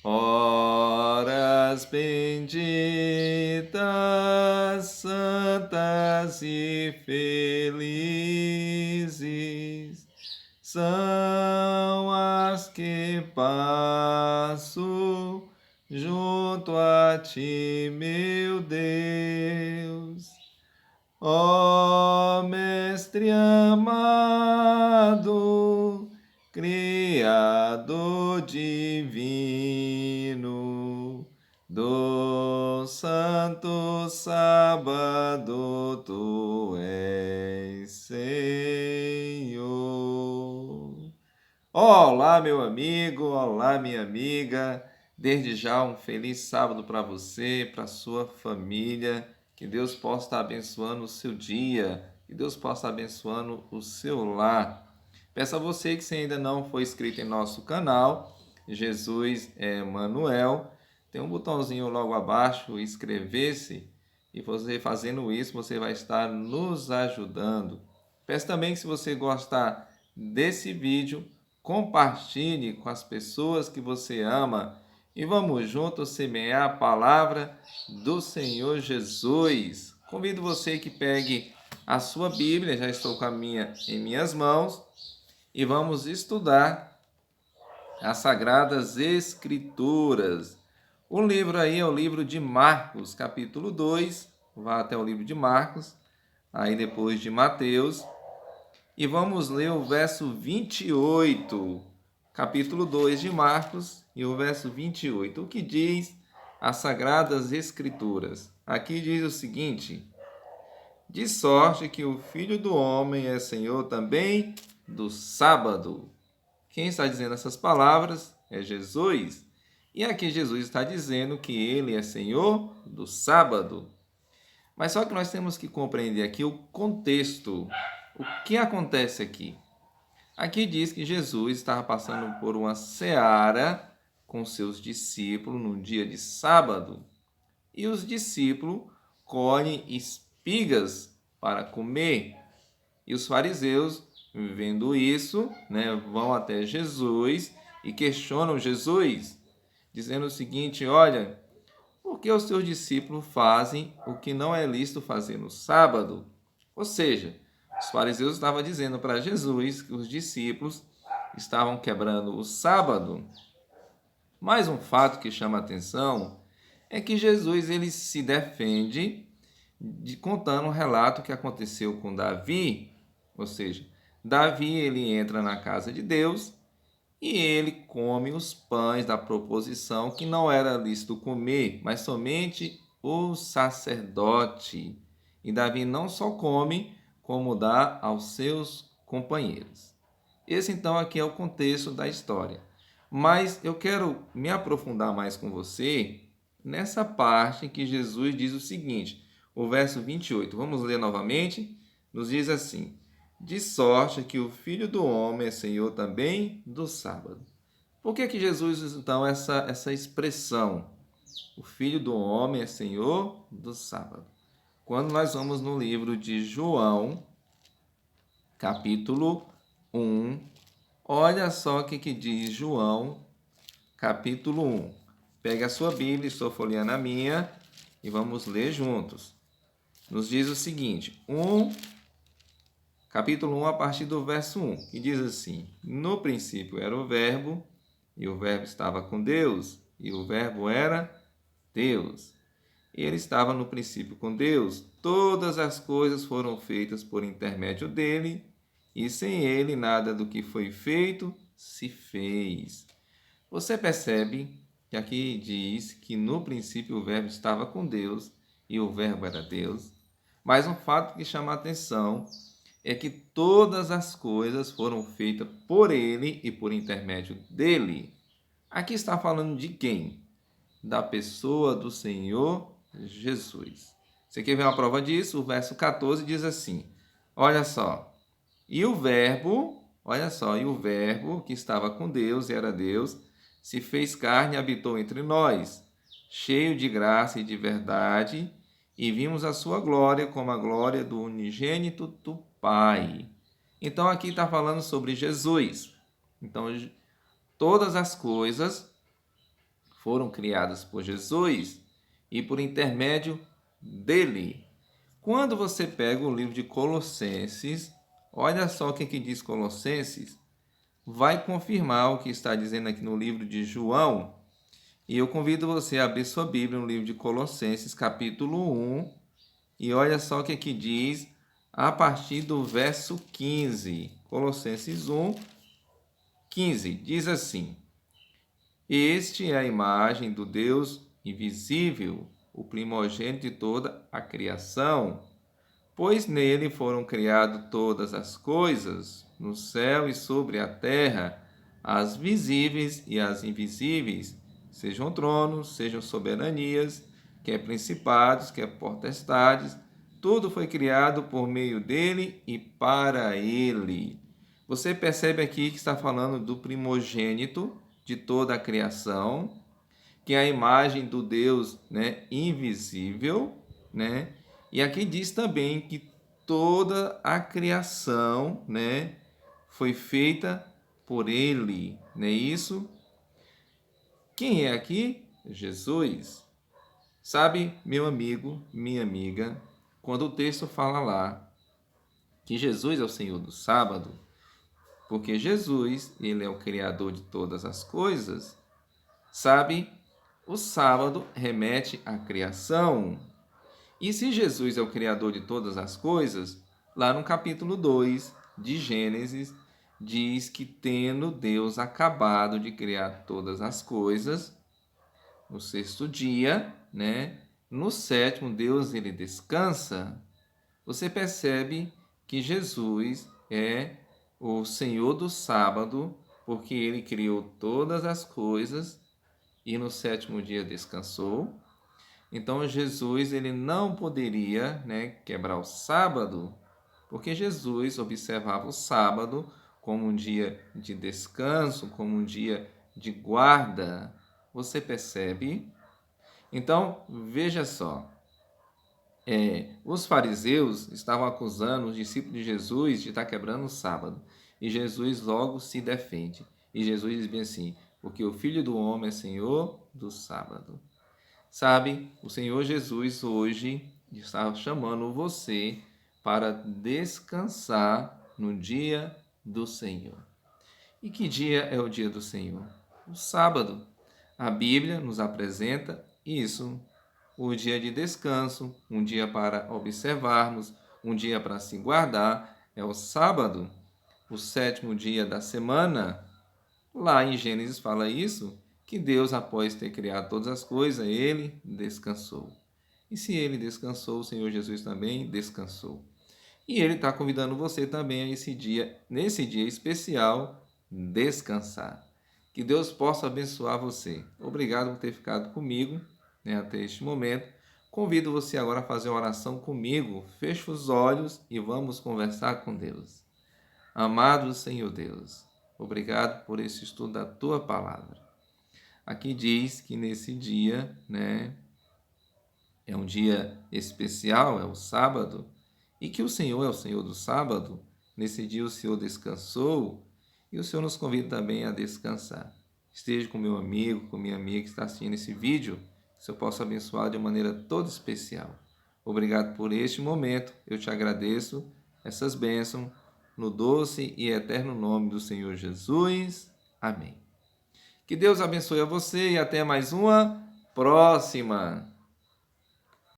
Horas benditas, santas e felizes são as que passo junto a ti, meu Deus. Ó Mestre amado, Criador divino, do santo sábado tu és Senhor. Olá, meu amigo, olá, minha amiga. Desde já um feliz sábado para você, para sua família. Que Deus possa estar abençoando o seu dia, que Deus possa estar abençoando o seu lar. Peço a você que se ainda não foi inscrito em nosso canal, Jesus é Manuel, tem um botãozinho logo abaixo, inscrever-se, e você fazendo isso, você vai estar nos ajudando. Peço também que se você gostar desse vídeo, compartilhe com as pessoas que você ama e vamos juntos semear a palavra do Senhor Jesus. Convido você que pegue a sua Bíblia, já estou com a minha em minhas mãos, e vamos estudar as Sagradas Escrituras. O livro aí é o livro de Marcos, capítulo 2, vá até o livro de Marcos, aí depois de Mateus, e vamos ler o verso 28, capítulo 2 de Marcos, e o verso 28, o que diz as Sagradas Escrituras. Aqui diz o seguinte: de sorte que o Filho do Homem é Senhor também do sábado. Quem está dizendo essas palavras é Jesus. E aqui Jesus está dizendo que ele é Senhor do sábado. Mas só que nós temos que compreender aqui o contexto. O que acontece aqui? Aqui diz que Jesus estava passando por uma seara com seus discípulos no dia de sábado. E os discípulos colhem espigas para comer. E os fariseus, vendo isso, vão até Jesus e questionam Jesus, dizendo o seguinte: olha, por que os seus discípulos fazem o que não é lícito fazer no sábado? Ou seja, os fariseus estavam dizendo para Jesus que os discípulos estavam quebrando o sábado. Mas um fato que chama a atenção é que Jesus ele se defende contando um relato que aconteceu com Davi, ou seja, Davi ele entra na casa de Deus e ele come os pães da proposição que não era lícito comer, mas somente o sacerdote. E Davi não só come, como dá aos seus companheiros. Esse então aqui é o contexto da história. Mas eu quero me aprofundar mais com você nessa parte em que Jesus diz o seguinte, o verso 28. Vamos ler novamente? Nos diz assim: de sorte que o Filho do Homem é Senhor também do sábado. Por que Jesus usa então essa expressão? O Filho do Homem é Senhor do sábado. Quando nós vamos no livro de João, capítulo 1, olha só o que diz João, capítulo 1. Pega a sua Bíblia, estou folheando a minha, e vamos ler juntos. Nos diz o seguinte, capítulo 1, a partir do verso 1, que diz assim: no princípio era o Verbo, e o Verbo estava com Deus, e o Verbo era Deus. Ele estava no princípio com Deus. Todas as coisas foram feitas por intermédio dele, e sem ele nada do que foi feito se fez. Você percebe que aqui diz que no princípio o Verbo estava com Deus e o Verbo era Deus. Mas um fato que chama a atenção é que todas as coisas foram feitas por ele e por intermédio dele. Aqui está falando de quem? Da pessoa do Senhor Jesus. Você quer ver uma prova disso? O verso 14 diz assim: olha só, e o Verbo, olha só, e o Verbo que estava com Deus e era Deus, se fez carne e habitou entre nós, cheio de graça e de verdade, e vimos a sua glória como a glória do unigênito do Pai. Então aqui está falando sobre Jesus. Então todas as coisas foram criadas por Jesus e por intermédio dele. Quando você pega o livro de Colossenses, olha só o que diz Colossenses, vai confirmar o que está dizendo aqui no livro de João. E eu convido você a abrir sua Bíblia no livro de Colossenses, capítulo 1, e olha só o que diz a partir do verso 15. Colossenses 1, 15, diz assim: Este é a imagem do Deus invisível, o primogênito de toda a criação, pois nele foram criadas todas as coisas, no céu e sobre a terra, as visíveis e as invisíveis, sejam tronos, sejam soberanias, quer principados, quer potestades, tudo foi criado por meio dele e para ele. Você percebe aqui que está falando do primogênito de toda a criação, que é a imagem do Deus, né, invisível, né? E aqui diz também que toda a criação, né, foi feita por ele, não é isso? Quem é aqui? Jesus. Sabe, meu amigo, minha amiga, quando o texto fala lá que Jesus é o Senhor do sábado, porque Jesus, ele é o criador de todas as coisas, sabe? O sábado remete à criação. E se Jesus é o criador de todas as coisas, lá no capítulo 2 de Gênesis, diz que tendo Deus acabado de criar todas as coisas, no sexto dia, né? No sétimo, Deus ele descansa. Você percebe que Jesus é o Senhor do sábado, porque ele criou todas as coisas e no sétimo dia descansou. Então Jesus ele não poderia, né, quebrar o sábado, porque Jesus observava o sábado como um dia de descanso, como um dia de guarda. Você percebe? Então, veja só, os fariseus estavam acusando os discípulos de Jesus de estar quebrando o sábado. E Jesus logo se defende. E Jesus diz bem assim, porque o Filho do Homem é Senhor do sábado. Sabe, o Senhor Jesus hoje está chamando você para descansar no dia do Senhor. E que dia é o dia do Senhor? O sábado. A Bíblia nos apresenta isso, o dia de descanso, um dia para observarmos, um dia para se guardar, é o sábado, o sétimo dia da semana. Lá em Gênesis fala isso, que Deus, após ter criado todas as coisas, ele descansou. E se ele descansou, o Senhor Jesus também descansou. E ele está convidando você também a esse dia, nesse dia especial, descansar. Que Deus possa abençoar você. Obrigado por ter ficado comigo, né, até este momento. Convido você agora a fazer uma oração comigo. Feche os olhos e vamos conversar com Deus. Amado Senhor Deus, obrigado por esse estudo da tua palavra. Aqui diz que nesse dia, né, é um dia especial, é o sábado, e que o Senhor é o Senhor do sábado. Nesse dia o Senhor descansou e o Senhor nos convida também a descansar. Esteja com meu amigo, com minha amiga que está assistindo esse vídeo, que o Senhor possa abençoar de maneira toda especial. Obrigado por este momento, eu te agradeço essas bênçãos, no doce e eterno nome do Senhor Jesus. Amém. Que Deus abençoe a você e até mais uma próxima.